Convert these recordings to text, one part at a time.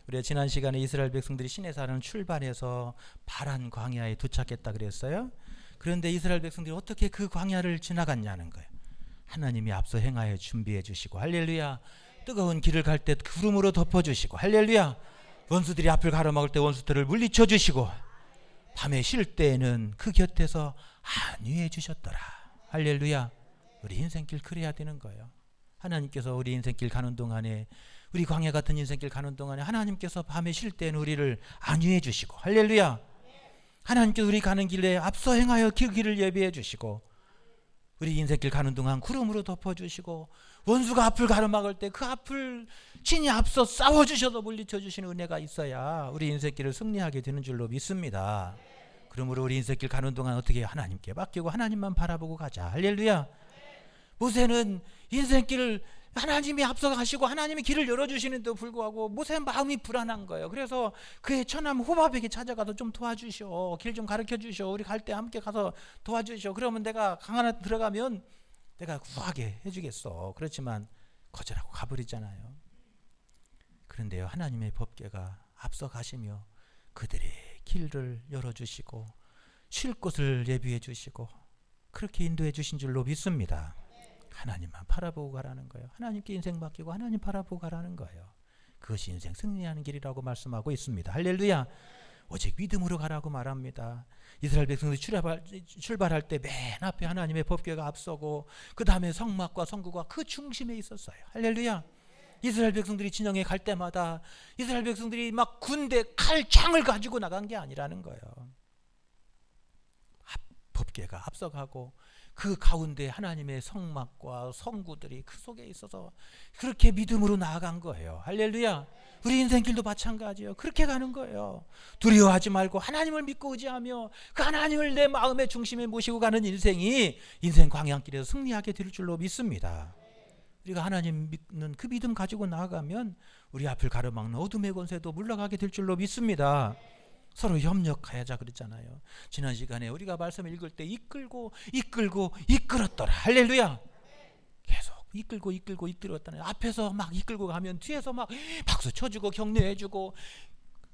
우리가 지난 시간에 이스라엘 백성들이 시내산을 출발해서 바란 광야에 도착했다 그랬어요. 그런데 이스라엘 백성들이 어떻게 그 광야를 지나갔냐는 거예요. 하나님이 앞서 행하여 준비해 주시고, 할렐루야. 뜨거운 길을 갈 때 구름으로 덮어주시고, 할렐루야. 원수들이 앞을 가로막을 때 원수들을 물리쳐 주시고, 밤에 쉴 때에는 그 곁에서 안위해 주셨더라. 할렐루야. 우리 인생길 그래야 되는 거예요. 하나님께서 우리 인생길 가는 동안에, 우리 광야 같은 인생길 가는 동안에 하나님께서 밤에 쉴 때는 우리를 안위해 주시고, 할렐루야. 하나님께서 우리 가는 길에 앞서 행하여 그 길을 예비해 주시고, 우리 인생길 가는 동안 구름으로 덮어주시고, 원수가 앞을 가로막을 때 그 앞을 친히 앞서 싸워주셔서 물리쳐 주시는 은혜가 있어야 우리 인생길을 승리하게 되는 줄로 믿습니다. 그러므로 우리 인생길 가는 동안 어떻게 하나님께 맡기고 하나님만 바라보고 가자. 할렐루야. 모세는 인생길을 하나님이 앞서 가시고 하나님이 길을 열어주시는데도 불구하고 모세는 마음이 불안한 거예요. 그래서 그의 처남 호밥에게 찾아가서 좀 도와주시오, 길 좀 가르쳐 주시오, 우리 갈 때 함께 가서 도와주시오. 그러면 내가 강 하나 들어가면 내가 구하게 해주겠어. 그렇지만 거절하고 가버리잖아요. 그런데요, 하나님의 법궤가 앞서 가시며 그들의 길을 열어주시고 쉴 곳을 예비해 주시고 그렇게 인도해 주신 줄로 믿습니다. 하나님만 바라보고 가라는 거예요. 하나님께 인생 맡기고 하나님 바라보고 가라는 거예요. 그것이 인생 승리하는 길이라고 말씀하고 있습니다. 할렐루야. 오직 믿음으로 가라고 말합니다. 이스라엘 백성들이 출발할 때 맨 앞에 하나님의 법궤가 앞서고 그 다음에 성막과 성구가 그 중심에 있었어요. 할렐루야. 이스라엘 백성들이 진영에 갈 때마다 이스라엘 백성들이 막 군대 칼창을 가지고 나간 게 아니라는 거예요. 법궤가 앞서가고 그 가운데 하나님의 성막과 성구들이 그 속에 있어서 그렇게 믿음으로 나아간 거예요. 할렐루야. 우리 인생길도 마찬가지예요. 그렇게 가는 거예요. 두려워하지 말고 하나님을 믿고 의지하며 그 하나님을 내 마음의 중심에 모시고 가는 인생이 인생 광야길에서 승리하게 될 줄로 믿습니다. 우리가 하나님 믿는 그 믿음 가지고 나아가면 우리 앞을 가로막는 어둠의 권세도 물러가게 될 줄로 믿습니다. 서로 협력하자 그랬잖아요. 지난 시간에 우리가 말씀 읽을 때 이끌고 이끌었더라. 할렐루야. 계속 이끌고 이끌었다는, 앞에서 막 이끌고 가면 뒤에서 막 박수 쳐주고 격려해주고,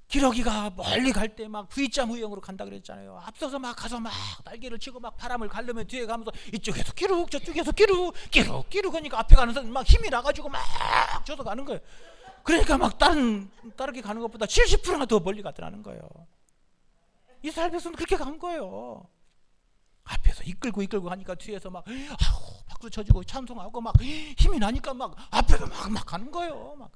기러기가 멀리 갈 때 막 V자 무형으로 간다 그랬잖아요. 앞서서 막 가서 막 날개를 치고 막 바람을 가르면 뒤에 가면서 이쪽에서 끼룩 저쪽에서 끼룩 그러니까 앞에 가는 사람 막 힘이 나가지고 막 저서 가는 거예요. 그러니까 막 다르게 가는 것보다 70%나 더 멀리 가더라는 거예요. 이스라엘 백성은 그렇게 간 거예요. 앞에서 이끌고 가니까 뒤에서 막 박수 쳐주고 찬송하고 막 힘이 나니까 막 앞에서 막 가는 거예요. 막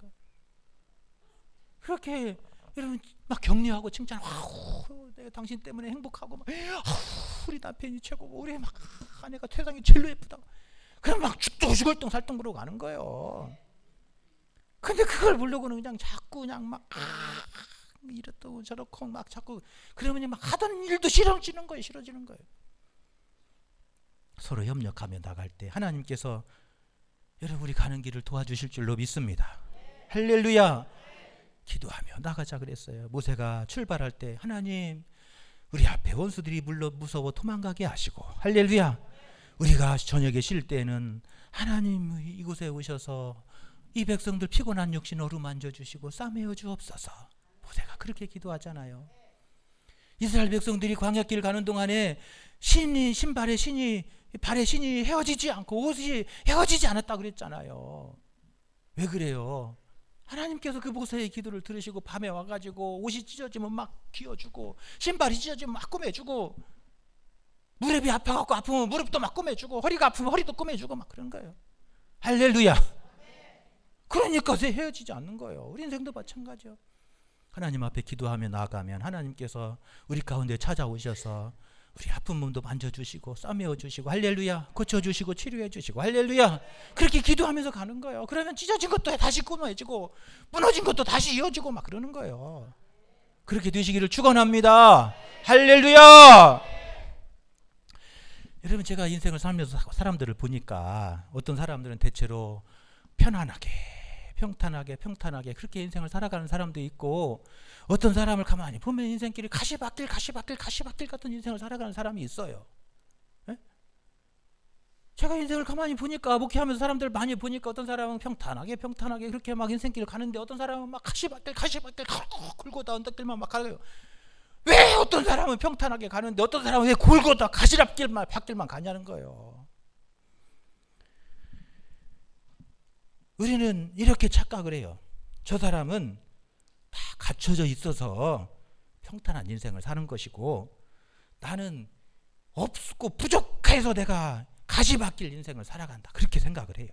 그렇게 여러분 막 격려하고 칭찬하고, 내가 당신 때문에 행복하고 막 우리 남편이 최고고 우리 막 아내가 세상에 제일로 예쁘다고, 그럼 막 죽을 살똥 그러고 가는 거예요. 근데 그걸 모르고는 그냥 자꾸 그냥 막 이렇고 저렇고 막 자꾸 그러면 막 하던 일도 싫어지는 거예요. 서로 협력하며 나갈 때 하나님께서 여러분 우리 가는 길을 도와주실 줄로 믿습니다. 할렐루야. 기도하며 나가자 그랬어요. 모세가 출발할 때 하나님 우리 앞에 원수들이 무서워 도망가게 하시고, 할렐루야. 우리가 저녁에 쉴 때는 하나님 이곳에 오셔서 이 백성들 피곤한 육신 어루만져 주시고 싸매어 주옵소서. 모세가 그렇게 기도하잖아요. 이스라엘 백성들이 광야길 가는 동안에 발의 신이 헤어지지 않고 옷이 헤어지지 않았다 그랬잖아요. 왜 그래요? 하나님께서 그 모세의 기도를 들으시고 밤에 와가지고 옷이 찢어지면 막 기어주고, 신발이 찢어지면 막 꼬매주고, 무릎이 아파갖고 아프면 무릎도 막 꼬매주고, 허리가 아프면 허리도 꼬매주고 막 그런 거예요. 할렐루야. 그러니까 헤어지지 않는 거예요. 우리 인생도 마찬가지요. 하나님 앞에 기도하며 나아가면 하나님께서 우리 가운데 찾아오셔서 우리 아픈 몸도 만져주시고 싸매어주시고, 할렐루야, 고쳐주시고 치료해주시고, 할렐루야. 그렇게 기도하면서 가는 거예요. 그러면 찢어진 것도 다시 꾸며지고 무너진 것도 다시 이어지고 막 그러는 거예요. 그렇게 되시기를 축원합니다. 할렐루야. 여러분 제가 인생을 살면서 사람들을 보니까 어떤 사람들은 대체로 편안하게 평탄하게 그렇게 인생을 살아가는 사람도 있고, 어떤 사람을 가만히 보면 인생길이 가시밭길 같은 인생을 살아가는 사람이 있어요. 네? 제가 인생을 가만히 보니까, 목회하면서 사람들 많이 보니까 어떤 사람은 평탄하게 그렇게 막 인생길을 가는데, 어떤 사람은 막 가시밭길 굴고다 언덕길만 막 가요. 왜 어떤 사람은 평탄하게 가는데 어떤 사람은 왜 굴고다 밭길만 가냐는 거예요. 우리는 이렇게 착각을 해요. 저 사람은 다 갖춰져 있어서 평탄한 인생을 사는 것이고, 나는 없고 부족해서 내가 가시밭길 인생을 살아간다, 그렇게 생각을 해요.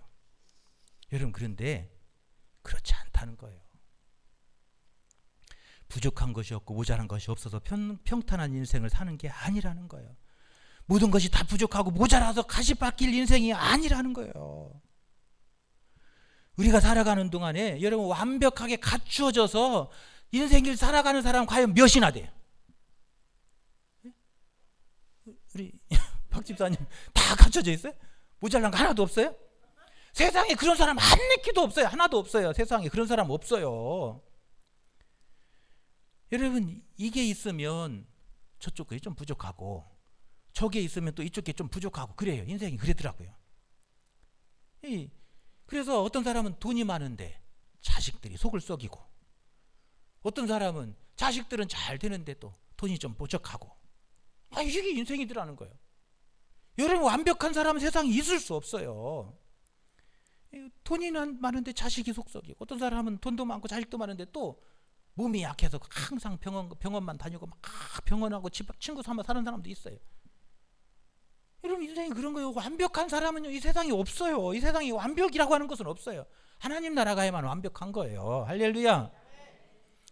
여러분, 그런데 그렇지 않다는 거예요. 부족한 것이 없고 모자란 것이 없어서 평탄한 인생을 사는 게 아니라는 거예요. 모든 것이 다 부족하고 모자라서 가시밭길 인생이 아니라는 거예요. 우리가 살아가는 동안에 여러분, 완벽하게 갖추어져서 인생을 살아가는 사람 과연 몇이나 돼요? 우리 박 집사님 다 갖춰져 있어요? 모자란 거 하나도 없어요? 세상에 그런 사람 한 내키도 없어요. 하나도 없어요. 세상에 그런 사람 없어요. 여러분, 이게 있으면 저쪽 게 좀 부족하고, 저게 있으면 또 이쪽 게 좀 부족하고, 그래요. 인생이 그러더라고요. 그래서 어떤 사람은 돈이 많은데 자식들이 속을 썩이고, 어떤 사람은 자식들은 잘 되는데 또 돈이 좀 부족하고, 이게 인생이더라는 거예요. 여러분, 완벽한 사람은 세상에 있을 수 없어요. 돈이 많은데 자식이 속 썩이고, 어떤 사람은 돈도 많고 자식도 많은데 또 몸이 약해서 항상 병원만 다니고 막 병원하고 친구 삼아 사는 사람도 있어요. 여러분, 인생이 그런 거예요. 완벽한 사람은요, 이 세상에 없어요. 이 세상에 완벽이라고 하는 것은 없어요. 하나님 나라가야만 완벽한 거예요. 할렐루야.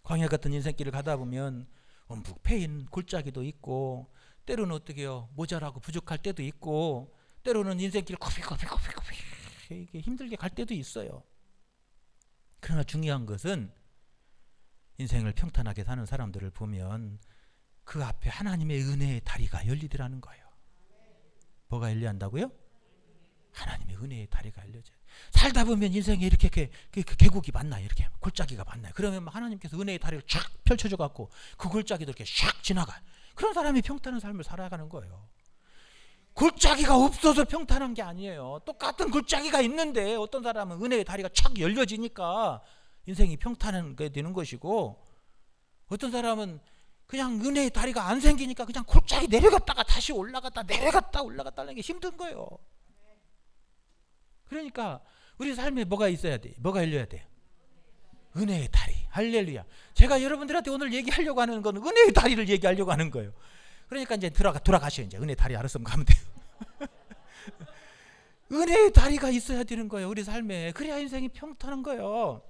광야 같은 인생길을 가다 보면 엄북 패인 골짜기도 있고, 때로는 어떻게요, 모자라고 부족할 때도 있고, 때로는 인생길 코피코피 이게 힘들게 갈 때도 있어요. 그러나 중요한 것은 인생을 평탄하게 사는 사람들을 보면 그 앞에 하나님의 은혜의 다리가 열리더라는 거예요. 뭐가 열려한다고요? 하나님의 은혜의 다리가 열려져요. 살다 보면 인생에 이렇게 계곡이 만나요. 이렇게 골짜기가 만나요. 그러면 하나님께서 은혜의 다리를 쫙 펼쳐줘 갖고 그 골짜기도 이렇게 샥 지나가요. 그런 사람이 평탄한 삶을 살아가는 거예요. 골짜기가 없어서 평탄한 게 아니에요. 똑같은 골짜기가 있는데 어떤 사람은 은혜의 다리가 착 열려지니까 인생이 평탄하게 되는 것이고, 어떤 사람은 그냥 은혜의 다리가 안 생기니까 그냥 골짜기 내려갔다가 다시 올라갔다 하는 게 힘든 거예요. 그러니까 우리 삶에 뭐가 있어야 돼? 뭐가 열려야 돼요? 은혜의 다리. 할렐루야. 제가 여러분들한테 오늘 얘기하려고 하는 건 은혜의 다리를 얘기하려고 하는 거예요. 그러니까 이제 돌아가셔. 이제 은혜의 다리 알았으면 가면 돼요. 은혜의 다리가 있어야 되는 거예요, 우리 삶에. 그래야 인생이 평탄한 거예요.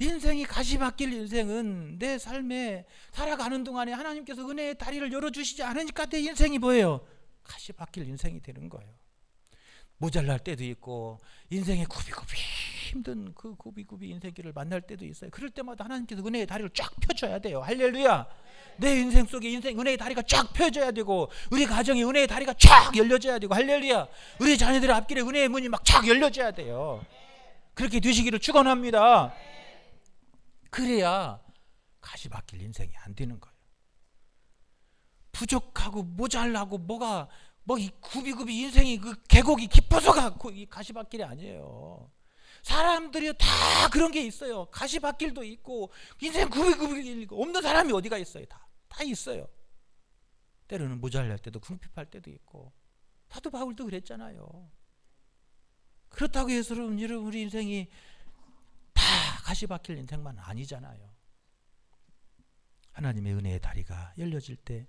인생이 가시밭길 인생은 내 삶에 살아가는 동안에 하나님께서 은혜의 다리를 열어주시지 않으니까 내 인생이 뭐예요? 가시밭길 인생이 되는 거예요. 모자랄 때도 있고, 인생의 굽이굽이 힘든 그 굽이굽이 인생길을 만날 때도 있어요. 그럴 때마다 하나님께서 은혜의 다리를 쫙 펴줘야 돼요. 할렐루야. 내 인생 속에 은혜의 다리가 쫙 펴져야 되고, 우리 가정에 은혜의 다리가 쫙 열려져야 되고, 할렐루야. 우리 자녀들의 앞길에 은혜의 문이 막 쫙 열려져야 돼요. 그렇게 되시기를 축원합니다. 그래야 가시밭길 인생이 안 되는 거예요. 부족하고 모자라고 이 굽이굽이 인생이 그 계곡이 깊어서 이 가시밭길이 아니에요. 사람들이 다 그런 게 있어요. 가시밭길도 있고 인생 굽이굽이 없는 사람이 어디가 있어요. 다 있어요. 때로는 모자랄 때도 궁핍할 때도 있고, 사도 바울도 그랬잖아요. 그렇다고 해서 여러분, 우리 인생이 다 가시밭길 인생만 아니잖아요. 하나님의 은혜의 다리가 열려질 때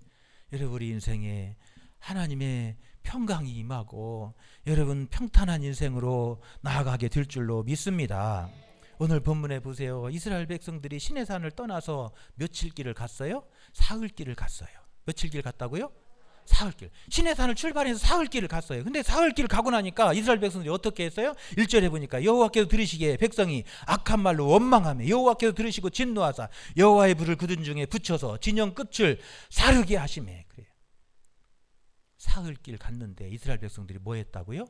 여러분, 우리 인생에 하나님의 평강이 임하고 여러분 평탄한 인생으로 나아가게 될 줄로 믿습니다. 오늘 본문에 보세요. 이스라엘 백성들이 시내산을 떠나서 며칠 길을 갔어요? 사흘 길을 갔어요. 며칠 길 갔다고요? 사흘 길. 시내산을 출발해서 사흘 길을 갔어요. 근데 사흘 길을 가고 나니까 이스라엘 백성들이 어떻게 했어요? 1절에 보니까 여호와께서 들으시기에 백성이 악한 말로 원망하며 여호와께서 들으시고 진노하사 여호와의 불을 그들 중에 붙여서 진영 끝을 사르게 하시매. 그래요. 사흘 길 갔는데 이스라엘 백성들이 뭐 했다고요?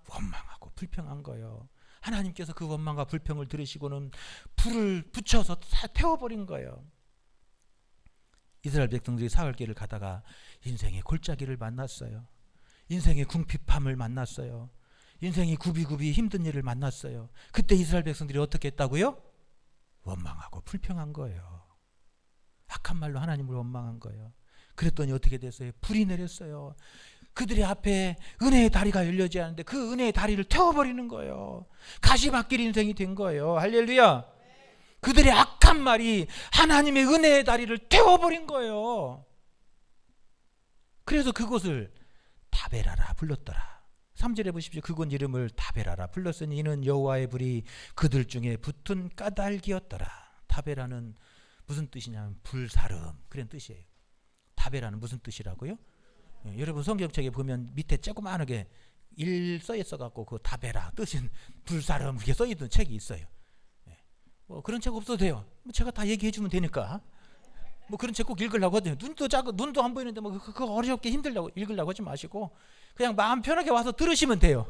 원망하고 불평한 거예요. 하나님께서 그 원망과 불평을 들으시고는 불을 붙여서 태워버린 거예요. 이스라엘 백성들이 사흘 길을 가다가 인생의 골짜기를 만났어요. 인생의 궁핍함을 만났어요. 인생이 굽이굽이 힘든 일을 만났어요. 그때 이스라엘 백성들이 어떻게 했다고요? 원망하고 불평한 거예요. 악한 말로 하나님을 원망한 거예요. 그랬더니 어떻게 됐어요? 불이 내렸어요. 그들의 앞에 은혜의 다리가 열려지 않는데 그 은혜의 다리를 태워버리는 거예요. 가시밭길 인생이 된 거예요. 할렐루야. 그들의 악한 말이 하나님의 은혜의 다리를 태워버린 거예요. 그래서 그곳을 다베라라 불렀더라. 3절에 보십시오. 그곳 이름을 다베라라 불렀으니 이는 여호와의 불이 그들 중에 붙은 까닭이었더라. 다베라는 무슨 뜻이냐면 불사름 그런 뜻이에요. 다베라는 무슨 뜻이라고요? 예, 여러분 성경책에 보면 밑에 조그마하게 일 써 있어갖고 그 다베라 뜻인 불사름 그렇게 써 있는 책이 있어요. 예, 뭐 그런 책 없어도 돼요. 제가 다 얘기해 주면 되니까. 뭐 그런 책 꼭 읽으려고 하더니 눈도 안 보이는데 뭐 그거 어렵게 힘들려고 읽으려고 하지 마시고 그냥 마음 편하게 와서 들으시면 돼요.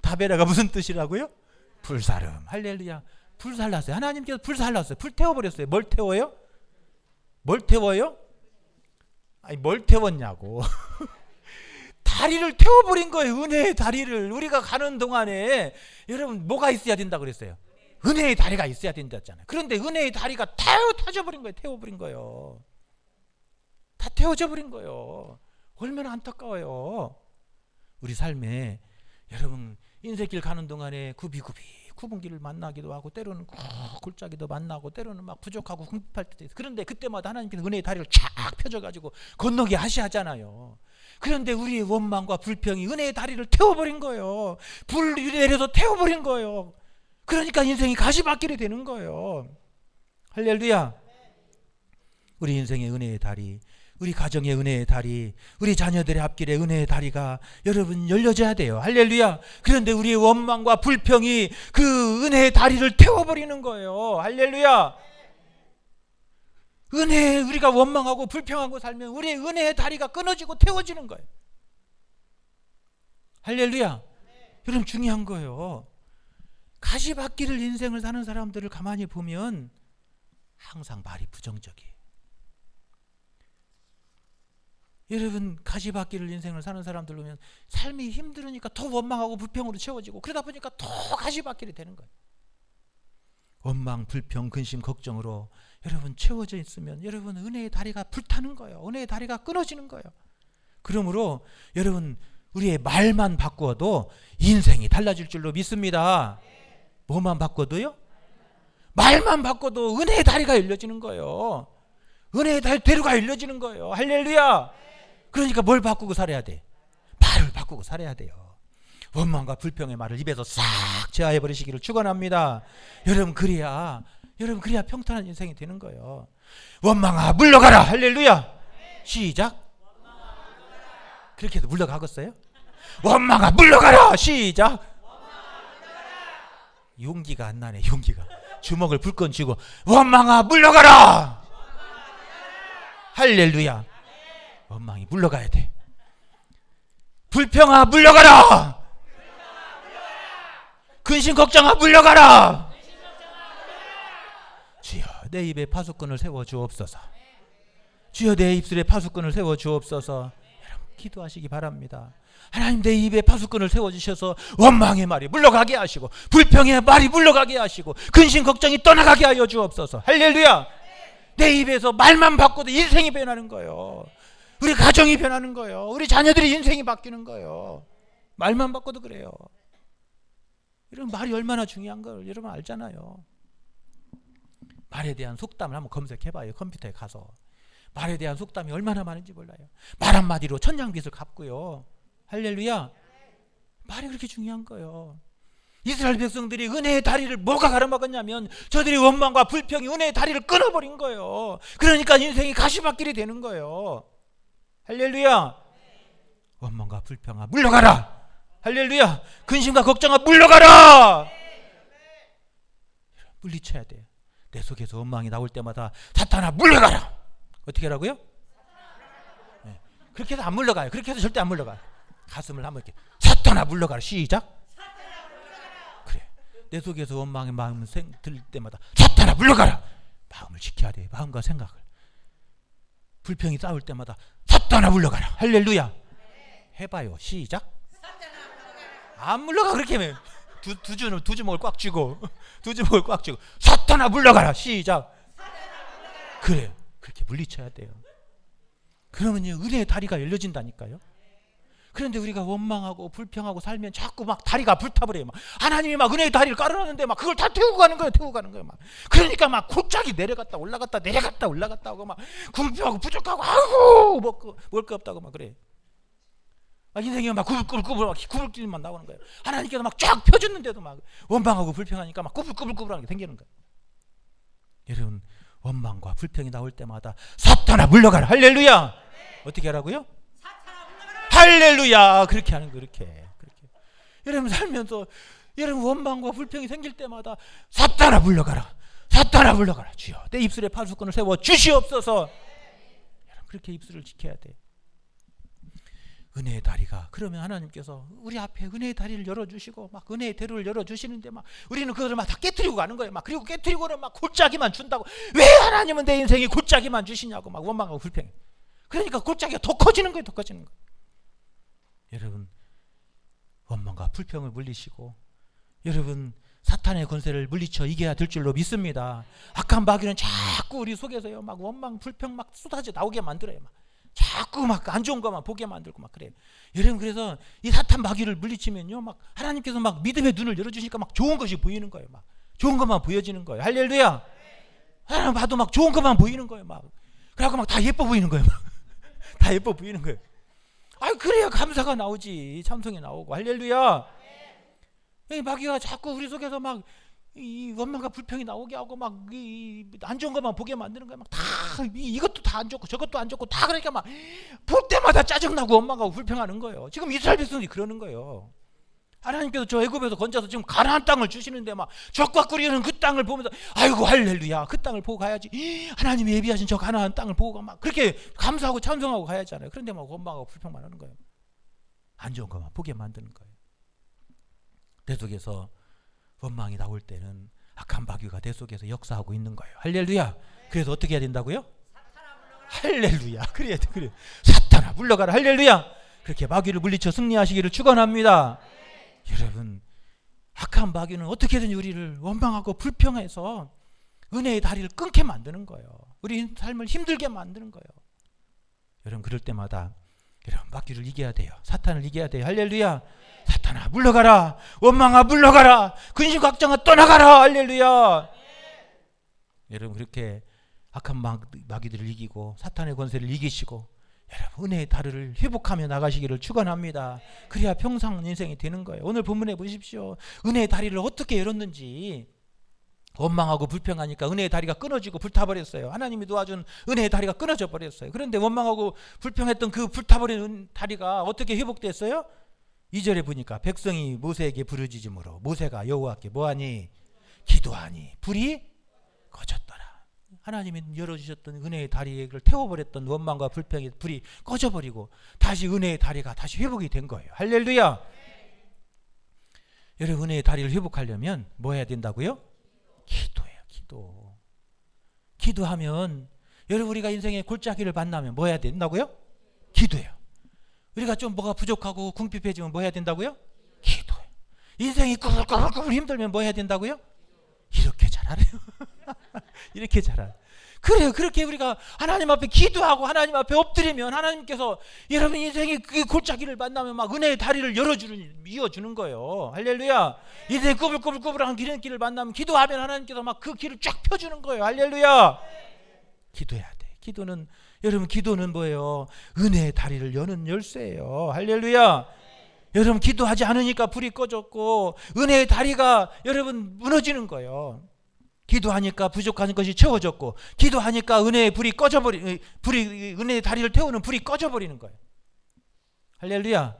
다베라가 무슨 뜻이라고요? 불사름. 할렐루야. 불살랐어요. 하나님께서 불살랐어요. 불 태워버렸어요. 뭘 태워요? 뭘 태워요? 아니 뭘 태웠냐고. 다리를 태워버린 거예요. 은혜의 다리를. 우리가 가는 동안에 여러분 뭐가 있어야 된다고 그랬어요? 은혜의 다리가 있어야 된다잖아요. 그런데 은혜의 다리가 타져버린 거예요. 태워버린 거예요. 다 태워져 버린 거예요. 얼마나 안타까워요. 우리 삶에 여러분 인생길 가는 동안에 굽이굽이 굽은 길을 만나기도 하고 때로는 골짜기도 만나고 때로는 막 부족하고 궁핍할 때도 있어요. 그런데 그때마다 하나님께서 은혜의 다리를 쫙 펴져가지고 건너게 하시잖아요. 그런데 우리의 원망과 불평이 은혜의 다리를 태워버린 거예요. 불이 내려서 태워버린 거예요. 그러니까 인생이 가시밭길이 되는 거예요. 할렐루야. 우리 인생의 은혜의 다리, 우리 가정의 은혜의 다리, 우리 자녀들의 앞길에 은혜의 다리가 여러분 열려져야 돼요. 할렐루야. 그런데 우리의 원망과 불평이 그 은혜의 다리를 태워버리는 거예요. 할렐루야. 은혜에 우리가 원망하고 불평하고 살면 우리의 은혜의 다리가 끊어지고 태워지는 거예요. 할렐루야. 여러분 중요한 거예요. 가시밭길을 인생을 사는 사람들을 가만히 보면 항상 말이 부정적이에요. 여러분 가시밭길을 인생을 사는 사람들 보면 삶이 힘들으니까 더 원망하고 불평으로 채워지고 그러다 보니까 더 가시밭길이 되는 거예요. 원망, 불평, 근심, 걱정으로 여러분 채워져 있으면 여러분 은혜의 다리가 불타는 거예요. 은혜의 다리가 끊어지는 거예요. 그러므로 여러분 우리의 말만 바꾸어도 인생이 달라질 줄로 믿습니다. 뭐만 바꿔도요? 말만 바꿔도 은혜의 다리가 열려지는 거예요. 은혜의 대로가 열려지는 거예요. 할렐루야. 그러니까 뭘 바꾸고 살아야 돼? 말을 바꾸고 살아야 돼요. 원망과 불평의 말을 입에서 싹 제하해 버리시기를 축원합니다. 여러분 그래야 평탄한 인생이 되는 거예요. 원망아 물러가라. 할렐루야. 시작. 그렇게 해서 물러가겠어요? 원망아 물러가라. 시작. 용기가 안 나네. 용기가. 주먹을 불끈 쥐고 원망아 물러가라. 할렐루야. 원망이 물러가야 돼. 불평아 물러가라. 근심 걱정아 물러가라. 주여 내 입에 파수꾼을 세워 주옵소서. 주여 내 입술에 파수꾼을 세워 주옵소서. 여러분 기도하시기 바랍니다. 하나님 내 입에 파수꾼을 세워주셔서 원망의 말이 물러가게 하시고 불평의 말이 물러가게 하시고 근심 걱정이 떠나가게 하여 주옵소서. 할렐루야. 내 입에서 말만 바꿔도 인생이 변하는 거예요. 우리 가정이 변하는 거예요. 우리 자녀들의 인생이 바뀌는 거예요. 말만 바꿔도 그래요. 이런 말이 얼마나 중요한 걸 여러분 알잖아요. 말에 대한 속담을 한번 검색해봐요. 컴퓨터에 가서. 말에 대한 속담이 얼마나 많은지 몰라요. 말 한마디로 천냥빚을 갚고요. 할렐루야. 말이 그렇게 중요한 거예요. 이스라엘 백성들이 은혜의 다리를 뭐가 가로막았냐면 저들의 원망과 불평이 은혜의 다리를 끊어버린 거예요. 그러니까 인생이 가시밭길이 되는 거예요. 할렐루야. 원망과 불평아 물러가라. 할렐루야. 근심과 걱정아 물러가라. 물리쳐야 돼요. 내 속에서 원망이 나올 때마다 사탄아 물러가라. 어떻게 하라고요? 네. 그렇게 해서 안 물러가요. 그렇게 해서 절대 안 물러가요. 가슴을 한번 이렇게 사탄아 물러가라. 시작. 그래. 내 속에서 원망의 마음을 들 때마다 사탄아 물러가라. 마음을 지켜야 돼. 마음과 생각을. 불평이 싸울 때마다 사탄아 물러가라. 할렐루야. 해봐요. 시작. 안 물러가. 그렇게 하면 두 주먹을 꽉 쥐고 두 주먹을 꽉 쥐고 사탄아 물러가라. 시작. 그래요. 그렇게 물리쳐야 돼요. 그러면요 은혜의 다리가 열려진다니까요. 그런데 우리가 원망하고 불평하고 살면 자꾸 막 다리가 불타버려요. 막 하나님이 막 은혜의 다리를 깔아놨는데 막 그걸 다 태우고 가는 거예요. 막 그러니까 막 골짜기 내려갔다 올라갔다 내려갔다 올라갔다 하고 막 궁핍하고 부족하고 아이고 먹을 거 없다고 막 그래. 막 인생이 막 구불구불 막 구불길만 나오는 거예요. 하나님께서 막 쫙 펴줬는데도 막 원망하고 불평하니까 막 구불구불구불하게 생기는 거예요. 여러분 원망과 불평이 나올 때마다 사탄아 물러가라. 할렐루야. 어떻게 하라고요? 할렐루야. 그렇게 하는 거. 그렇게. 여러분 살면서 여러분 원망과 불평이 생길 때마다 사탄아 물러가라. 사탄아 물러가라. 주여 내 입술에 파수꾼을 세워 주시옵소서. 여러분 그렇게 입술을 지켜야 돼. 은혜의 다리가 그러면 하나님께서 우리 앞에 은혜의 다리를 열어주시고 막 은혜의 대로를 열어주시는데 막 우리는 그것을 막 다 깨트리고 가는 거예요. 막 그리고 깨트리고는 막 골짜기만 준다고. 왜 하나님은 내 인생에 골짜기만 주시냐고 막 원망하고 불평해. 그러니까 골짜기가 더 커지는 거예요. 더 커지는 거예요. 여러분 원망과 불평을 물리시고 여러분 사탄의 권세를 물리쳐 이겨야 될 줄로 믿습니다. 악한 마귀는 자꾸 우리 속에서요 막 원망 불평 막 쏟아져 나오게 만들어요. 막 자꾸 막 안 좋은 것만 보게 만들고 막 그래요. 여러분 그래서 이 사탄 마귀를 물리치면요 막 하나님께서 막 믿음의 눈을 열어주시니까 막 좋은 것이 보이는 거예요. 막 좋은 것만 보여지는 거예요. 할렐루야. 하나님 봐도 막 좋은 것만 보이는 거예요. 막 그래갖고 막 다 예뻐 보이는 거예요. 막 다 예뻐 보이는 거예요. 아 그래야 감사가 나오지. 참성이 나오고. 할렐루야. 마귀가 자꾸 우리 속에서 막 이 원망과 불평이 나오게 하고 막 안 좋은 것만 보게 만드는 거야. 막 다 이것도 다 안 좋고 저것도 안 좋고 다 그러니까 막 볼 때마다 짜증나고 원망하고 불평하는 거예요. 지금 이스라엘 백성들이 그러는 거예요. 하나님께서 저 애굽에서 건져서 지금 가나안 땅을 주시는데 막 적과 꿀이는 그 땅을 보면서 아이고 할렐루야 그 땅을 보고 가야지. 하나님이 예비하신 저 가나안 땅을 보고 막 그렇게 감사하고 찬송하고 가야잖아요. 그런데 막 원망하고 불평만 하는 거예요. 안 좋은 것만 보게 만드는 거예요. 내 속에서 원망이 나올 때는 악한 마귀가 내 속에서 역사하고 있는 거예요. 할렐루야. 그래서 어떻게 해야 된다고요? 할렐루야. 그래야 돼. 그래. 사탄아 물러가라. 할렐루야. 그렇게 마귀를 물리쳐 승리하시기를 축원합니다. 여러분 악한 마귀는 어떻게든 우리를 원망하고 불평해서 은혜의 다리를 끊게 만드는 거예요. 우리 삶을 힘들게 만드는 거예요. 여러분 그럴 때마다 여러분 마귀를 이겨야 돼요. 사탄을 이겨야 돼요. 할렐루야. 사탄아 물러가라. 원망아 물러가라. 근심 걱정아 떠나가라. 할렐루야. 여러분 그렇게 악한 마귀들을 이기고 사탄의 권세를 이기시고 여러분 은혜의 다리를 회복하며 나가시기를 축원합니다. 그래야 평상 인생이 되는 거예요. 오늘 본문에 보십시오. 은혜의 다리를 어떻게 열었는지. 원망하고 불평하니까 은혜의 다리가 끊어지고 불타버렸어요. 하나님이 도와준 은혜의 다리가 끊어져 버렸어요. 그런데 원망하고 불평했던 그 불타버린 다리가 어떻게 회복됐어요? 2절에 보니까 백성이 모세에게 부르짖음으로 모세가 여호와께 뭐하니? 기도하니 불이 꺼졌더라. 하나님이 열어주셨던 은혜의 다리를 태워버렸던 원망과 불평의 불이 꺼져버리고 다시 은혜의 다리가 다시 회복이 된 거예요. 할렐루야. 여러분 은혜의 다리를 회복하려면 뭐 해야 된다고요? 기도예요. 기도. 기도하면 여러분 우리가 인생의 골짜기를 만나면 뭐 해야 된다고요? 기도예요. 우리가 좀 뭐가 부족하고 궁핍해지면 뭐 해야 된다고요? 기도예요. 인생이 꾸불꾸불 힘들면 뭐 해야 된다고요? 이렇게 잘하래요. 이렇게 잘하래요. 그래요. 그렇게 우리가 하나님 앞에 기도하고 하나님 앞에 엎드리면 하나님께서 여러분 인생의 그 골짜기를 만나면 막 은혜의 다리를 이어주는 거예요. 할렐루야. 인생의 꾸불꾸불한 길을 만나면 기도하면 하나님께서 막 그 길을 쫙 펴주는 거예요. 할렐루야. 기도해야 돼. 기도는 여러분 기도는 뭐예요? 은혜의 다리를 여는 열쇠예요. 할렐루야. 여러분 기도하지 않으니까 불이 꺼졌고 은혜의 다리가 여러분 무너지는 거예요. 기도하니까 부족한 것이 채워졌고 기도하니까 은혜의 불이 은혜의 다리를 태우는 불이 꺼져버리는 거예요. 할렐루야.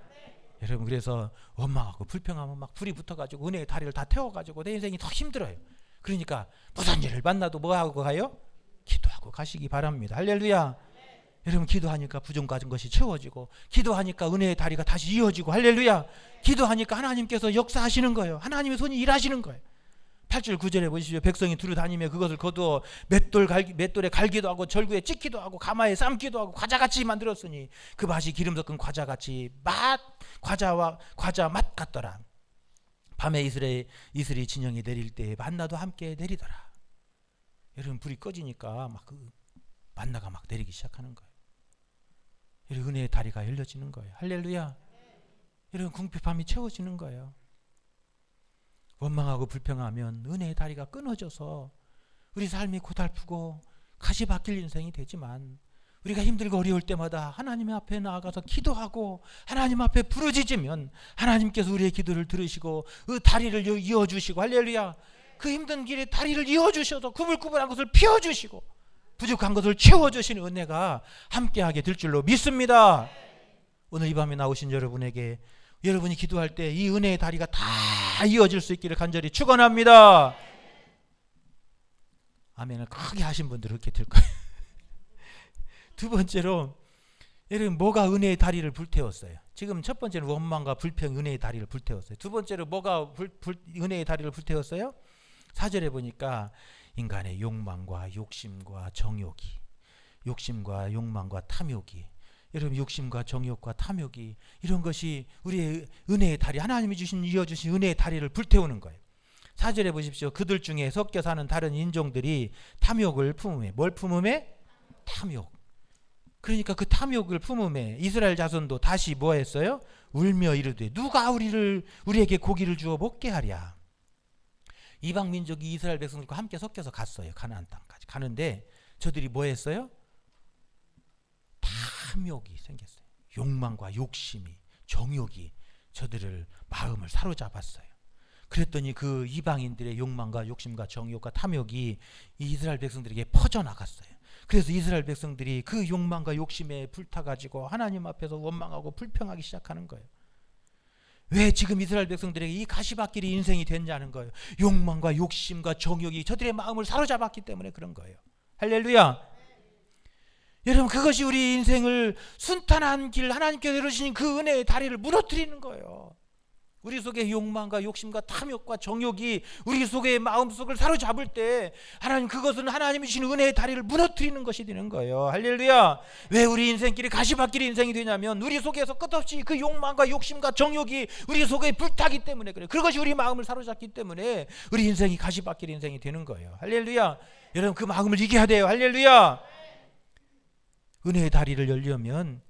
여러분 그래서 원망하고 불평하면 막 불이 붙어가지고 은혜의 다리를 다 태워가지고 내 인생이 더 힘들어요. 그러니까 무슨 일을 만나도 뭐 하고 가요? 기도하고 가시기 바랍니다. 할렐루야. 여러분 기도하니까 부족한 것이 채워지고 기도하니까 은혜의 다리가 다시 이어지고 할렐루야. 기도하니까 하나님께서 역사하시는 거예요. 하나님의 손이 일하시는 거예요. 8절 9절에 보십시오. 백성이 두루 다니며 그것을 거두어 맷돌에 갈기도 하고 절구에 찢기도 하고 가마에 삶기도 하고 과자같이 만들었으니 그 맛이 기름 섞은 과자같이 과자 맛 같더라. 밤에 이슬이 진영에 내릴 때에 만나도 함께 내리더라. 여러분, 불이 꺼지니까 막 그 만나가 막 내리기 시작하는 거예요. 여러분, 은혜의 다리가 열려지는 거예요. 할렐루야. 여러분, 궁핍함이 채워지는 거예요. 원망하고 불평하면 은혜의 다리가 끊어져서 우리 삶이 고달프고 가시밭길 인생이 되지만, 우리가 힘들고 어려울 때마다 하나님 앞에 나아가서 기도하고 하나님 앞에 부르짖으면 하나님께서 우리의 기도를 들으시고 그 다리를 이어주시고, 할렐루야, 그 힘든 길에 다리를 이어주셔서 구불구불한 것을 피워주시고 부족한 것을 채워주시는 은혜가 함께하게 될 줄로 믿습니다. 오늘 이 밤에 나오신 여러분에게, 여러분이 기도할 때 이 은혜의 다리가 다 이어질 수 있기를 간절히 축원합니다. 아멘을 크게 하신 분들은 그렇게 될 거예요. 두 번째로, 여러분, 뭐가 은혜의 다리를 불태웠어요? 지금 첫 번째는 원망과 불평, 은혜의 다리를 불태웠어요. 두 번째로 뭐가 은혜의 다리를 불태웠어요? 4절에 보니까 인간의 욕망과 욕심과 정욕이, 욕심과 욕망과 탐욕이, 여러분, 욕심과 정욕과 탐욕이, 이런 것이 우리의 은혜의 다리, 하나님이 이어주신 은혜의 다리를 불태우는 거예요. 4절에 보십시오. 그들 중에 섞여 사는 다른 인종들이 탐욕을 품음에, 뭘 품음에? 탐욕. 그러니까 그 탐욕을 품음에 이스라엘 자손도 다시 뭐 했어요? 울며 이르되 누가 우리에게 고기를 주어 먹게 하랴. 이방 민족이 이스라엘 백성들과 함께 섞여서 갔어요. 가나안 땅까지 가는데 저들이 뭐 했어요? 탐욕이 생겼어요. 욕망과 욕심이, 정욕이 저들을 마음을 사로잡았어요. 그랬더니 그 이방인들의 욕망과 욕심과 정욕과 탐욕이 이 이스라엘 백성들에게 퍼져나갔어요. 그래서 이스라엘 백성들이 그 욕망과 욕심에 불타가지고 하나님 앞에서 원망하고 불평하기 시작하는 거예요. 왜 지금 이스라엘 백성들에게 이 가시밭길이 인생이 됐냐는 거예요. 욕망과 욕심과 정욕이 저들의 마음을 사로잡았기 때문에 그런 거예요. 할렐루야. 여러분, 그것이 우리 인생을 순탄한 길, 하나님께서 열어주신 그 은혜의 다리를 무너뜨리는 거예요. 우리 속에 욕망과 욕심과 탐욕과 정욕이 우리 속의 마음속을 사로잡을 때 하나님, 그것은 하나님이 주신 은혜의 다리를 무너뜨리는 것이 되는 거예요. 할렐루야. 왜 우리 인생길이 가시밭길 인생이 되냐면 우리 속에서 끝없이 그 욕망과 욕심과 정욕이 우리 속에 불타기 때문에 그래요. 그것이 우리 마음을 사로잡기 때문에 우리 인생이 가시밭길 인생이 되는 거예요. 할렐루야. 여러분, 그 마음을 이겨야 돼요. 할렐루야. 은혜의 다리를 열려면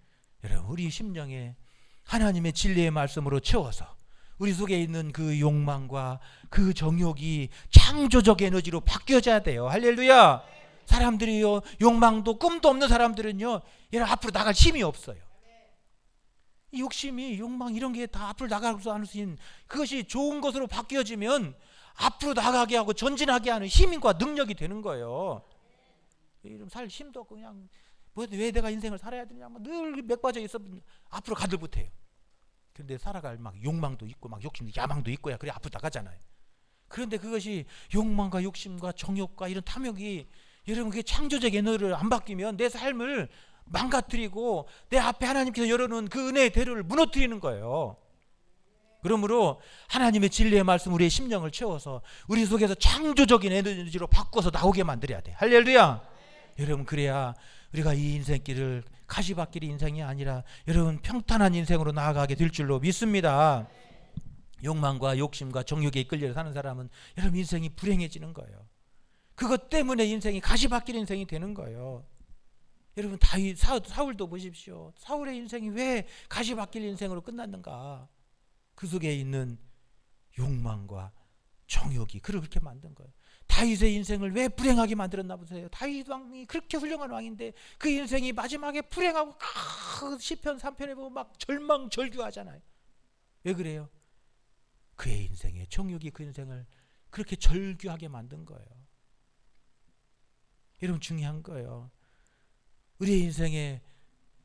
여러분, 우리 심령에 하나님의 진리의 말씀으로 채워서 우리 속에 있는 그 욕망과 그 정욕이 창조적 에너지로 바뀌어져야 돼요. 할렐루야. 사람들이요, 욕망도 꿈도 없는 사람들은요, 여러분, 앞으로 나갈 힘이 없어요. 이 욕심이, 욕망, 이런 게 다 앞으로 나갈 수 있는, 그것이 좋은 것으로 바뀌어지면 앞으로 나가게 하고 전진하게 하는 힘과 능력이 되는 거예요. 이런 살 힘도 없고 그냥 왜 내가 인생을 살아야 되냐, 늘 맥빠져 있어 앞으로 가들 못해요. 그런데 살아갈 막 욕망도 있고 막 욕심도, 야망도 있고야 그래 앞으로 나가잖아요. 그런데 그것이 욕망과 욕심과 정욕과 이런 탐욕이, 여러분, 그게 창조적 에너지를 안 바뀌면 내 삶을 망가뜨리고 내 앞에 하나님께서 열어놓은 그 은혜의 대로를 무너뜨리는 거예요. 그러므로 하나님의 진리의 말씀 우리의 심령을 채워서 우리 속에서 창조적인 에너지로 바꿔서 나오게 만들어야 돼. 할렐루야. 여러분, 그래야 우리가 이 인생길을 가시밭길이 인생이 아니라 여러분 평탄한 인생으로 나아가게 될 줄로 믿습니다. 욕망과 욕심과 정욕에 이끌려 사는 사람은 여러분 인생이 불행해지는 거예요. 그것 때문에 인생이 가시밭길 인생이 되는 거예요. 여러분, 사울도 보십시오. 사울의 인생이 왜 가시밭길 인생으로 끝났는가? 그 속에 있는 욕망과 정욕이 그를 그렇게 만든 거예요. 다윗의 인생을 왜 불행하게 만들었나 보세요. 다윗 왕이 그렇게 훌륭한 왕인데 그 인생이 마지막에 불행하고, 시편 3편에 보면 막 절망절규하잖아요. 왜 그래요? 그의 인생에 정욕이 그 인생을 그렇게 절규하게 만든 거예요. 여러분, 중요한 거예요. 우리의 인생에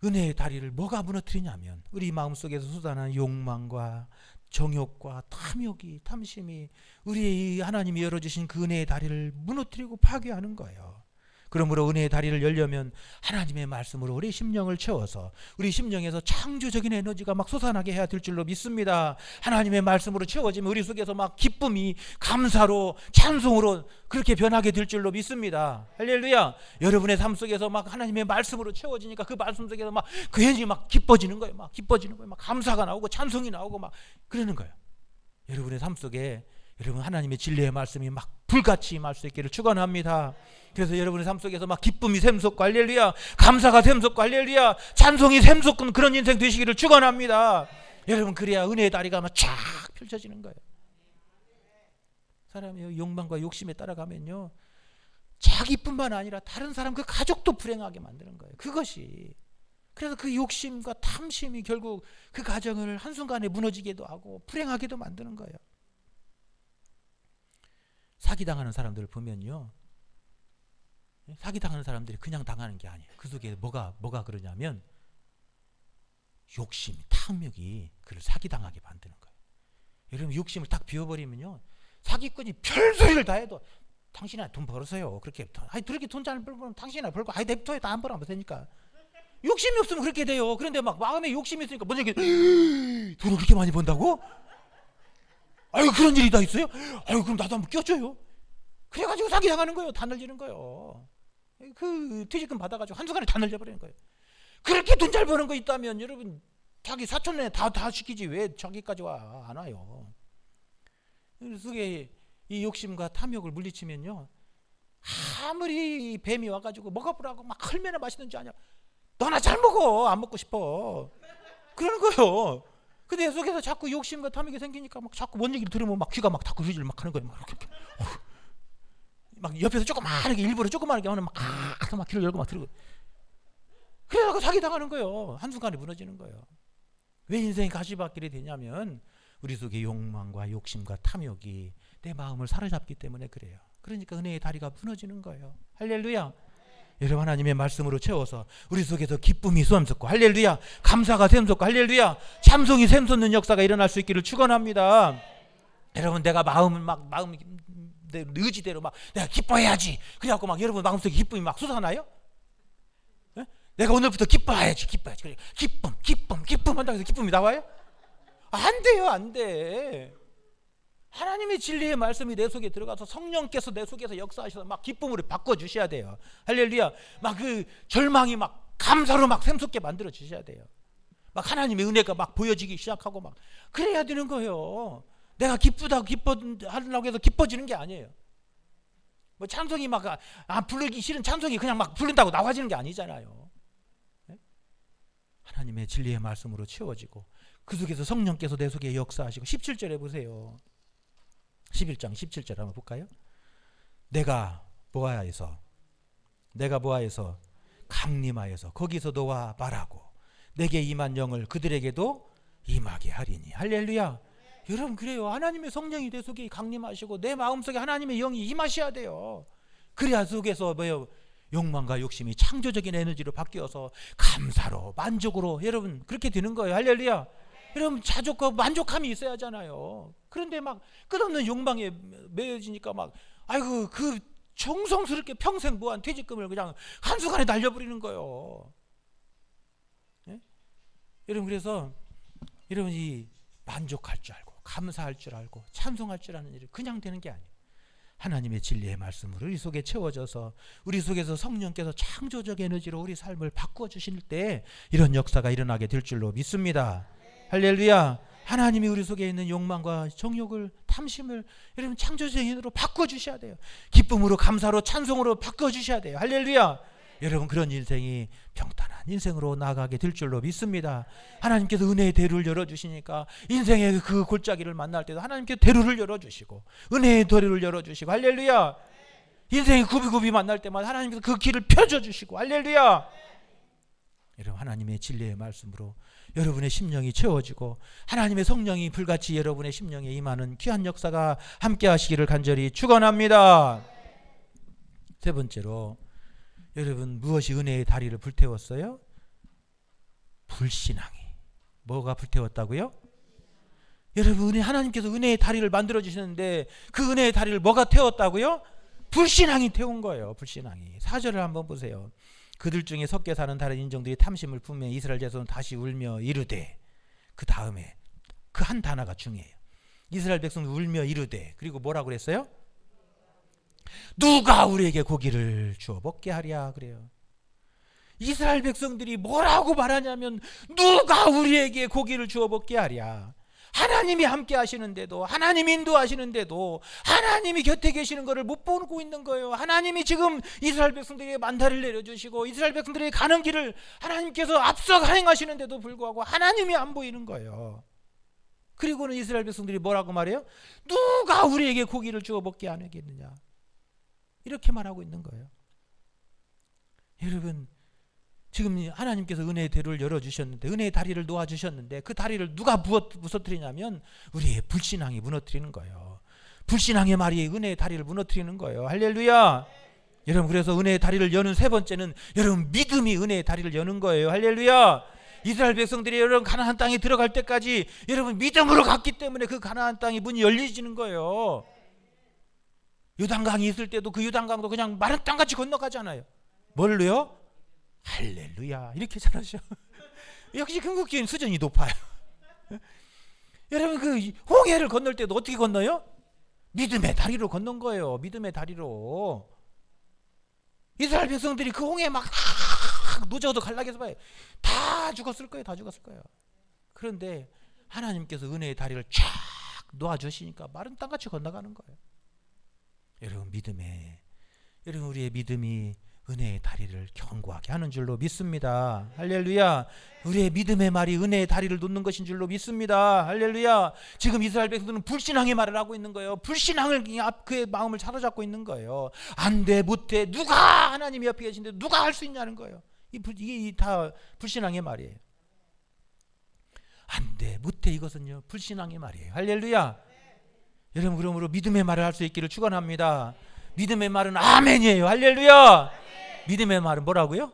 은혜의 다리를 뭐가 무너뜨리냐면 우리 마음속에서 솟아나는 욕망과 정욕과 탐욕이, 탐심이 우리의 하나님이 열어주신 그 은혜의 다리를 무너뜨리고 파괴하는 거예요. 그러므로 은혜의 다리를 열려면 하나님의 말씀으로 우리 심령을 채워서 우리 심령에서 창조적인 에너지가 막 솟아나게 해야 될 줄로 믿습니다. 하나님의 말씀으로 채워지면 우리 속에서 막 기쁨이 감사로 찬송으로 그렇게 변하게 될 줄로 믿습니다. 할렐루야. 여러분의 삶 속에서 막 하나님의 말씀으로 채워지니까 그 말씀 속에서 막 괜히 막 기뻐지는 거예요. 막 기뻐지는 거예요. 막 감사가 나오고 찬송이 나오고 막 그러는 거예요. 여러분의 삶 속에 여러분 하나님의 진리의 말씀이 막 불같이 임할 수 있기를 축원합니다. 그래서 여러분의 삶 속에서 막 기쁨이 샘솟고 할렐루야, 감사가 샘솟고 할렐루야, 찬송이 샘솟는 그런 인생 되시기를 축원합니다. 여러분 그래야 은혜의 다리가 막 쫙 펼쳐지는 거예요. 사람이 욕망과 욕심에 따라가면요 자기뿐만 아니라 다른 사람 그 가족도 불행하게 만드는 거예요. 그것이 그래서 그 욕심과 탐심이 결국 그 가정을 한순간에 무너지게도 하고 불행하게도 만드는 거예요. 사기당하는 사람들을 보면요 사기당하는 사람들이 그냥 당하는 게 아니에요. 그 속에 뭐가 그러냐면 욕심, 탐욕이 그를 사기당하게 만드는 거예요. 여러분 욕심을 딱 비워버리면요 사기꾼이 별소리를 다 해도 당신이 돈 벌었어요. 그렇게 돈 잘 벌면 당신이나 벌고 냅둬요. 다 안 벌어면 되니까. 욕심이 없으면 그렇게 돼요. 그런데 막 마음에 욕심이 있으니까 먼저 돈을 그렇게 많이 번다고? 아유 그런 일이 다 있어요? 아유 그럼 나도 한번 껴줘요. 그래가지고 사기당하는 거예요. 다 늘리는 거예요. 그 퇴직금 받아가지고 한순간에 다 늘려버리는 거예요. 그렇게 돈 잘 버는 거 있다면 여러분 자기 사촌네 다 시키지 왜 자기까지 안 와요. 속에 이 욕심과 탐욕을 물리치면요 아무리 뱀이 와가지고 먹어보라고 막 얼마나 맛있는지 아냐 너나 잘 먹어 안 먹고 싶어 그러는 거예요. 근데 속에서 자꾸 욕심과 탐욕이 생기니까 막 자꾸 뭔 얘기를 들으면 막 귀가 막 다 그러질 막 하는 거예요. 막 이렇게 막 옆에서 조그마하게 일부러 조그마하게 하면 막 귀를 열고 막 들고 그래서 사기 당하는 거예요. 한순간에 무너지는 거예요. 왜 인생이 가시밭길이 되냐면 우리 속에 욕망과 욕심과 탐욕이 내 마음을 사로잡기 때문에 그래요. 그러니까 은혜의 다리가 무너지는 거예요. 할렐루야. 여러분 하나님의 말씀으로 채워서 우리 속에서 기쁨이 샘솟고 할렐루야, 감사가 샘솟고 할렐루야, 찬송이 샘솟는 역사가 일어날 수 있기를 축원합니다. 여러분 내가 마음 내 의지대로 막 내가 기뻐해야지 그래갖고 막 여러분 마음속에 기쁨이 막 솟아나요? 네? 내가 오늘부터 기뻐해야지 그래 기쁨 한다고 해서 기쁨이 나와요? 안 돼요. 안 돼. 하나님의 진리의 말씀이 내 속에 들어가서 성령께서 내 속에서 역사하셔서 막 기쁨으로 바꿔주셔야 돼요. 할렐루야. 막 그 절망이 막 감사로 막 샘솟게 만들어 주셔야 돼요. 막 하나님의 은혜가 막 보여지기 시작하고 막 그래야 되는 거예요. 내가 기뻐하려고 해서 기뻐지는 게 아니에요. 뭐 찬송이 막 부르기 싫은 찬송이 그냥 막 부른다고 나와지는 게 아니잖아요. 네? 하나님의 진리의 말씀으로 채워지고 그 속에서 성령께서 내 속에 역사하시고 17절에 보세요. 11장 17절 한번 볼까요? 내가 보아에서 강림하여서 거기서 너와 말하고 내게 임한 영을 그들에게도 임하게 하리니. 할렐루야. 여러분 그래요. 하나님의 성령이 내 속에 강림하시고 내 마음속에 하나님의 영이 임하셔야 돼요. 그래야 속에서 뭐예요? 욕망과 욕심이 창조적인 에너지로 바뀌어서 감사로 만족으로 여러분 그렇게 되는 거예요. 할렐루야. 여러분 자족하고 만족함이 있어야 하잖아요. 그런데 막 끝없는 욕망에 매여지니까 막 아이고 그 정성스럽게 평생 모은 퇴직금을 그냥 한순간에 날려버리는 거예요. 네? 여러분 그래서 여러분이 만족할 줄 알고 감사할 줄 알고 찬송할 줄 아는 일이 그냥 되는 게 아니에요. 하나님의 진리의 말씀으로 우리 속에 채워져서 우리 속에서 성령께서 창조적 에너지로 우리 삶을 바꾸어 주실 때 이런 역사가 일어나게 될 줄로 믿습니다. 할렐루야. 하나님이 우리 속에 있는 욕망과 정욕을 탐심을 여러분 창조적 에너지로 바꾸어 주셔야 돼요. 기쁨으로 감사로 찬송으로 바꾸어 주셔야 돼요. 할렐루야. 여러분 그런 인생이 평탄한 인생으로 나아가게 될 줄로 믿습니다. 하나님께서 은혜의 대로를 열어주시니까 인생의 그 골짜기를 만날 때도 하나님께서 대로를 열어주시고 은혜의 대로를 열어주시고 할렐루야. 인생이 굽이굽이 만날 때마다 하나님께서 그 길을 펴줘주시고 할렐루야. 여러분 하나님의 진리의 말씀으로 여러분의 심령이 채워지고 하나님의 성령이 불같이 여러분의 심령에 임하는 귀한 역사가 함께 하시기를 간절히 축원합니다. 세 번째로 여러분 무엇이 은혜의 다리를 불태웠어요? 불신앙이. 뭐가 불태웠다고요? 여러분 하나님께서 은혜의 다리를 만들어 주시는데 그 은혜의 다리를 뭐가 태웠다고요? 불신앙이 태운 거예요. 불신앙이. 4절을 한번 보세요. 그들 중에 섞여 사는 다른 인종들이 탐심을 품에 이스라엘 자손은 다시 울며 이르되, 그 다음에 그 한 단어가 중요해요. 이스라엘 백성은 울며 이르되, 그리고 뭐라고 그랬어요? 누가 우리에게 고기를 주어 먹게 하랴 그래요. 이스라엘 백성들이 뭐라고 말하냐면 누가 우리에게 고기를 주어 먹게 하랴. 하나님이 함께 하시는데도, 하나님이 인도하시는데도 하나님이 곁에 계시는 것을 못 보고 있는 거예요. 하나님이 지금 이스라엘 백성들에게 만다를 내려주시고 이스라엘 백성들이 가는 길을 하나님께서 앞서 행하시는데도 불구하고 하나님이 안 보이는 거예요. 그리고는 이스라엘 백성들이 뭐라고 말해요? 누가 우리에게 고기를 주어 먹게 하겠느냐, 이렇게 말하고 있는 거예요. 여러분, 지금 하나님께서 은혜의 대로를 열어주셨는데, 은혜의 다리를 놓아주셨는데, 그 다리를 누가 무너뜨리냐면 우리의 불신앙이 무너뜨리는 거예요. 불신앙의 말이 은혜의 다리를 무너뜨리는 거예요. 할렐루야. 여러분, 그래서 은혜의 다리를 여는 세 번째는 여러분 믿음이 은혜의 다리를 여는 거예요. 할렐루야. 이스라엘 백성들이 여러분 가나안 땅에 들어갈 때까지 여러분 믿음으로 갔기 때문에 그 가나안 땅의 문이 열리지는 거예요. 요단강이 있을 때도 그 요단강도 그냥 마른 땅같이 건너가잖아요. 뭘로요? 할렐루야, 이렇게 잘하셔. 역시 한국교회는 수준이 높아요. 여러분, 그 홍해를 건널 때도 어떻게 건너요? 믿음의 다리로 건넌 거예요. 믿음의 다리로. 이스라엘 백성들이 그 홍해 막 노저도 갈라져서 봐요. 다 죽었을 거예요. 다 죽었을 거예요. 그런데 하나님께서 은혜의 다리를 쫙 놓아주시니까 마른 땅같이 건너가는 거예요. 여러분, 여러분 우리의 믿음이 은혜의 다리를 견고하게 하는 줄로 믿습니다. 할렐루야. 우리의 믿음의 말이 은혜의 다리를 놓는 것인 줄로 믿습니다. 할렐루야. 지금 이스라엘 백성들은 불신앙의 말을 하고 있는 거예요. 불신앙을 그의 마음을 사로잡고 있는 거예요. 안 돼, 못해, 누가 하나님이 옆에 계신데 누가 할 수 있냐는 거예요. 이게 다 불신앙의 말이에요. 안 돼, 못해, 이것은요 불신앙의 말이에요. 할렐루야. 여러분, 그러므로 믿음의 말을 할 수 있기를 축원합니다. 믿음의 말은 아멘이에요. 할렐루야. 믿음의 말은 뭐라고요?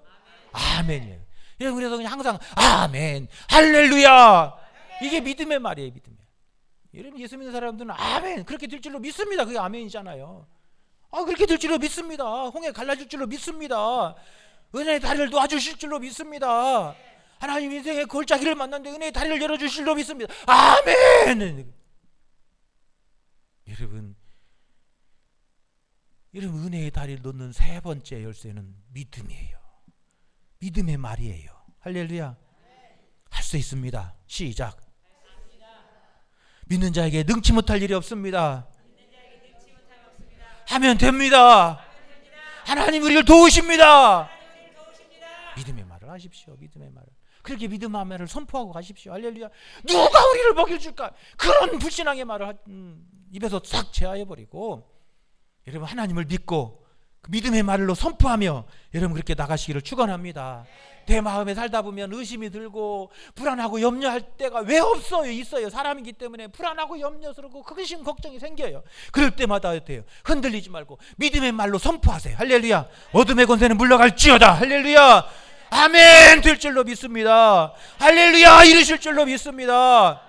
아멘이에요. 여러분, 그래서 그냥 항상 아멘, 할렐루야, 이게 믿음의 말이에요. 믿음의. 여러분, 예수 믿는 사람들은 아멘, 그렇게 될 줄로 믿습니다. 그게 아멘이잖아요. 그렇게 될 줄로 믿습니다. 홍해 갈라질 줄로 믿습니다. 은혜의 다리를 놓아주실 줄로 믿습니다. 하나님 인생의 골짜기를 만났는데 은혜의 다리를 열어주실 줄로 믿습니다. 아멘. 여러분, 은혜의 다리를 놓는 세 번째 열쇠는 믿음이에요. 믿음의 말이에요. 할렐루야. 할 수 있습니다. 시작. 믿는 자에게 능치 못할 일이 없습니다. 하면 됩니다. 하나님 우리를 도우십니다. 믿음의 말을 하십시오. 믿음의 말을. 그렇게 믿음의 말을 선포하고 가십시오. 할렐루야. 누가 우리를 먹여줄까? 그런 불신앙의 말을 입에서 싹 제하해버리고 여러분, 하나님을 믿고 그 믿음의 말로 선포하며 여러분 그렇게 나가시기를 축원합니다. 내 마음에 살다 보면 의심이 들고 불안하고 염려할 때가 왜 없어요? 있어요. 사람이기 때문에 불안하고 염려스럽고 근심 걱정이 생겨요. 그럴 때마다 돼요. 흔들리지 말고 믿음의 말로 선포하세요. 할렐루야. 어둠의 권세는 물러갈지어다. 할렐루야. 아멘 될 줄로 믿습니다. 할렐루야 이루실 줄로 믿습니다.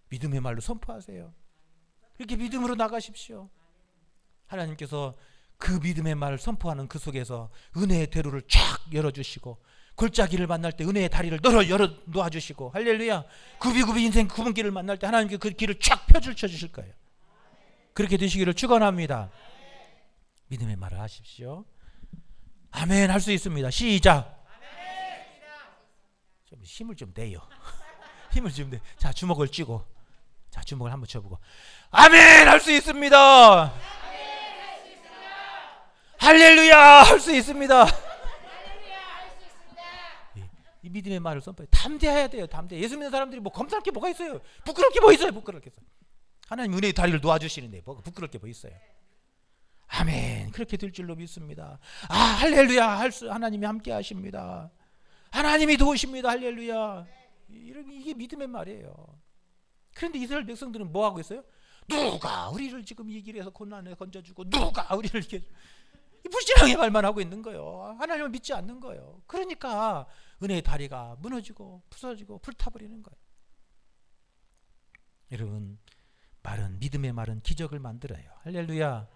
믿음의 말로 선포하세요. 이렇게 믿음으로 나가십시오. 하나님께서 그 믿음의 말을 선포하는 그 속에서 은혜의 대로를 쫙 열어주시고 골짜기를 만날 때 은혜의 다리를 열어 놓아주시고 할렐루야. 굽이굽이 인생 구분길을 만날 때 하나님께 그 길을 쫙 펴주실 거예요. 그렇게 되시기를 축원합니다. 믿음의 말을 하십시오. 아멘 할 수 있습니다. 시작. 좀 힘을 좀 내요. 힘을 좀 내. 자, 주먹을 쥐고, 자, 주먹을 한번 쳐보고 아멘 할 수 있습니다. 할렐루야 할 수 있습니다. 이 믿음의 말을 선포해. 담대해야 돼요. 담대. 예수 믿는 사람들이 뭐 검사할 게 뭐가 있어요? 부끄러울 게 뭐 있어요? 부끄럽게. 하나님 은혜의 다리를 놓아주시는데 뭐 부끄러울 게 뭐 있어요? 아멘. 그렇게 될 줄로 믿습니다. 할렐루야 하나님이 함께 하십니다. 하나님이 도우십니다. 할렐루야. 이게 믿음의 말이에요. 그런데 이스라엘 백성들은 뭐 하고 있어요? 누가 우리를 지금 이 길에서 고난에 건져주고 누가 우리를 이렇게 불신앙의 말만 하고 있는 거예요. 하나님을 믿지 않는 거예요. 그러니까 은혜의 다리가 무너지고 부서지고 불타버리는 거예요. 여러분, 믿음의 말은 기적을 만들어요. 할렐루야.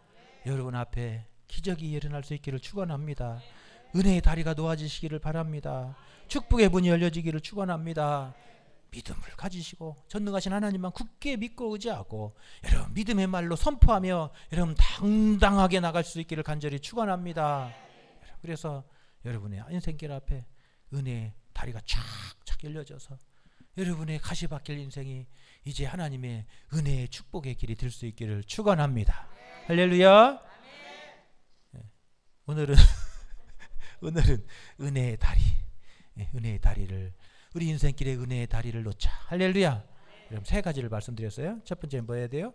여러분 앞에 기적이 일어날 수 있기를 축원합니다. 은혜의 다리가 놓아지시기를 바랍니다. 축복의 문이 열려지기를 축원합니다. 믿음을 가지시고 전능하신 하나님만 굳게 믿고 의지하고 여러분 믿음의 말로 선포하며 여러분 당당하게 나갈 수 있기를 간절히 축원합니다. 그래서 여러분의 인생길 앞에 은혜의 다리가 쫙쫙 열려져서 여러분의 가시밭길 인생이 이제 하나님의 은혜의 축복의 길이 될 수 있기를 축원합니다. 할렐루야. 오늘은 은혜의 다리, 은혜의 다리를, 우리 인생길에 은혜의 다리를 놓자. 할렐루야. 여러분 세 가지를 말씀드렸어요. 첫 번째는 뭐 해야 돼요?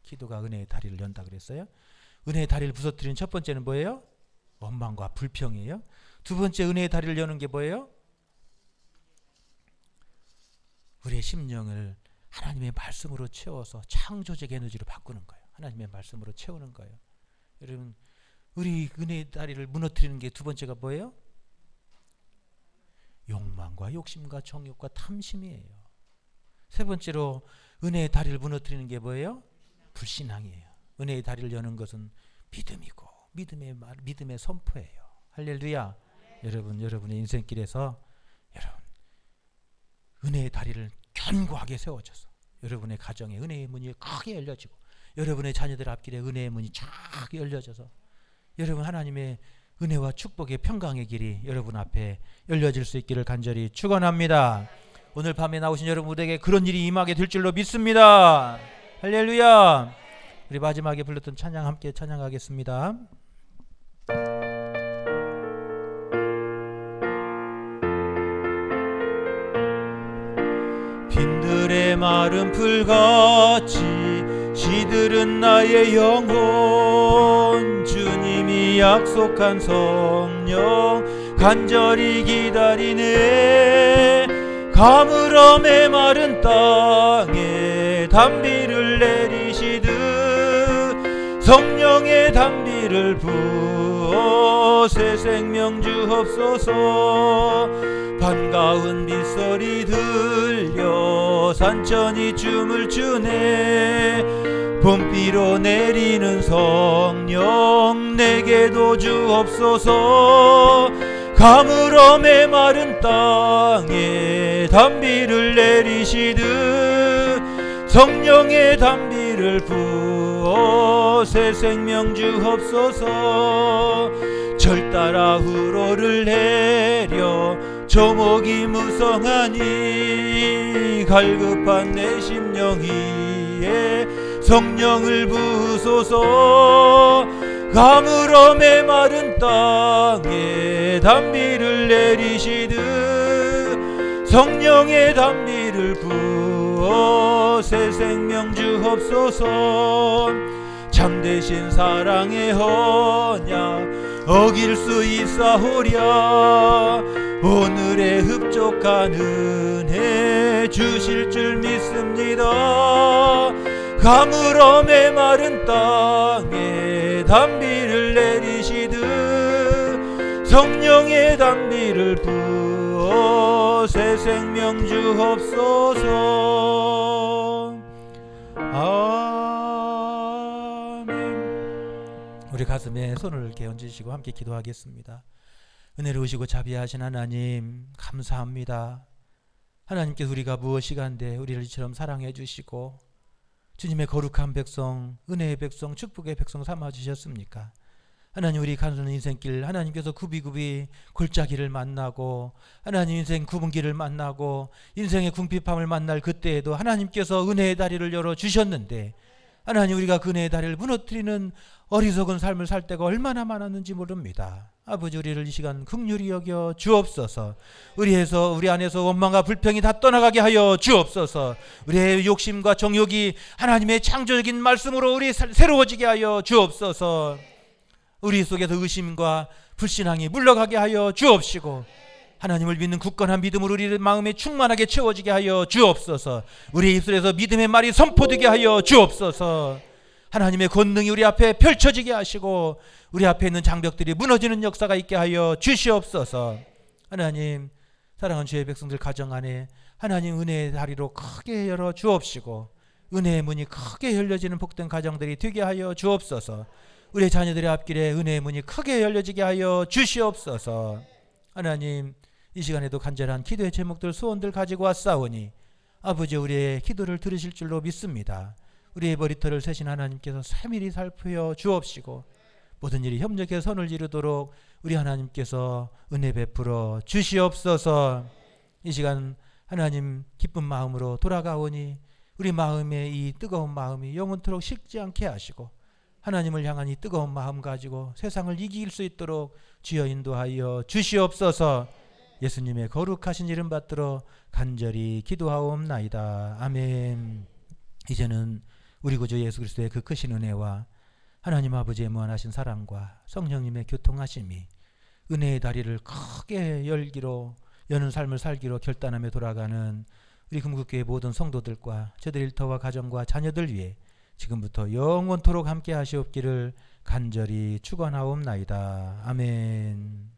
기도가 은혜의 다리를 연다 그랬어요. 은혜의 다리를 부서뜨리는 첫 번째는 뭐예요? 원망과 불평이에요. 두 번째 은혜의 다리를 여는 게 뭐예요? 우리의 심령을 하나님의 말씀으로 채워서 창조적 에너지로 바꾸는 거예요. 하나님의 말씀으로 채우는 거예요. 여러분 우리 은혜의 다리를 무너뜨리는 게 두 번째가 뭐예요? 욕망과 욕심과 정욕과 탐심이에요. 세 번째로 은혜의 다리를 무너뜨리는 게 뭐예요? 불신앙이에요. 은혜의 다리를 여는 것은 믿음이고 믿음의 선포예요. 할렐루야. 여러분의 인생길에서 여러분 은혜의 다리를 견고하게 세워져서 여러분의 가정에 은혜의 문이 크게 열려지고 여러분의 자녀들 앞길에 은혜의 문이 쫙 열려져서 여러분 하나님의 은혜와 축복의 평강의 길이 여러분 앞에 열려질 수 있기를 간절히 축원합니다. 오늘 밤에 나오신 여러분에게 그런 일이 임하게 될 줄로 믿습니다. 할렐루야. 우리 마지막에 불렀던 찬양 함께 찬양하겠습니다. 빈들의 마른 풀같이 시들은 나의 영혼, 주님이 약속한 성령 간절히 기다리네. 가물어 메마른 땅에 단비를 내리시듯 성령의 단비를 부어 새 생명 주옵소서. 반가운 빗소리 들려 산천이 춤을 추네. 봄비로 내리는 성령 내게도 주옵소서. 가물어 메마른 땅에 단비를 내리시듯 성령의 단비를 부어 새 생명 주옵소서. 절 따라 우로를 내려 조목이 무성하니 갈급한 내 심령 위에 성령을 부소서. 가물어 메마른 땅에 단비를 내리시듯 성령의 단비를 부어 새 생명 주옵소서. 참되신 사랑의 언약 어길 수 있사오랴. 오늘의 흡족한 은혜 주실 줄 믿습니다. 가물어 메마른 땅에 단비를 내리시듯 성령의 단비를 부어 새 생명 주옵소서. 아멘. 우리 가슴에 손을 이렇게 얹으시고 함께 기도하겠습니다. 은혜로우시고 자비하신 하나님 감사합니다. 하나님께서 우리가 무엇이간데 우리를 이처럼 사랑해 주시고 주님의 거룩한 백성, 은혜의 백성, 축복의 백성 삼아주셨습니까? 하나님 우리 가는 인생길 하나님께서 굽이굽이 골짜기를 만나고 하나님 인생 굽은 길을 만나고 인생의 궁핍함을 만날 그때에도 하나님께서 은혜의 다리를 열어주셨는데 하나님 우리가 그 은혜의 다리를 무너뜨리는 어리석은 삶을 살 때가 얼마나 많았는지 모릅니다. 아버지 우리를 이 시간 긍휼히 여겨 주옵소서. 우리 안에서 원망과 불평이 다 떠나가게 하여 주옵소서. 우리의 욕심과 정욕이 하나님의 창조적인 말씀으로 우리 새로워지게 하여 주옵소서. 우리 속에서 의심과 불신앙이 물러가게 하여 주옵시고 하나님을 믿는 굳건한 믿음으로 우리 마음에 충만하게 채워지게 하여 주옵소서. 우리 입술에서 믿음의 말이 선포되게 하여 주옵소서. 하나님의 권능이 우리 앞에 펼쳐지게 하시고 우리 앞에 있는 장벽들이 무너지는 역사가 있게 하여 주시옵소서. 하나님 사랑하는 주의 백성들 가정 안에 하나님 은혜의 다리로 크게 열어 주옵시고 은혜의 문이 크게 열려지는 복된 가정들이 되게 하여 주옵소서. 우리 자녀들의 앞길에 은혜의 문이 크게 열려지게 하여 주시옵소서. 하나님, 이 시간에도 간절한 기도의 제목들, 소원들 가지고 왔사오니 아버지, 우리의 기도를 들으실 줄로 믿습니다. 우리의 머리털을 세신 하나님께서 세밀히 살펴 주옵시고 모든 일이 협력해 선을 이루도록 우리 하나님께서 은혜 베풀어 주시옵소서. 이 시간 하나님 기쁜 마음으로 돌아가오니 우리 마음의 이 뜨거운 마음이 영원토록 식지 않게 하시고 하나님을 향한 이 뜨거운 마음 가지고 세상을 이길 수 있도록 주여 인도하여 주시옵소서. 예수님의 거룩하신 이름 받들어 간절히 기도하옵나이다. 아멘. 이제는 우리 구주 예수 그리스도의 그 크신 은혜와 하나님 아버지의 무한하신 사랑과 성령님의 교통하심이 은혜의 다리를 크게 여는 삶을 살기로 결단하며 돌아가는 우리 금국교회 모든 성도들과 저들 일터와 가정과 자녀들 위해 지금부터 영원토록 함께 하시옵기를 간절히 축원하옵나이다. 아멘.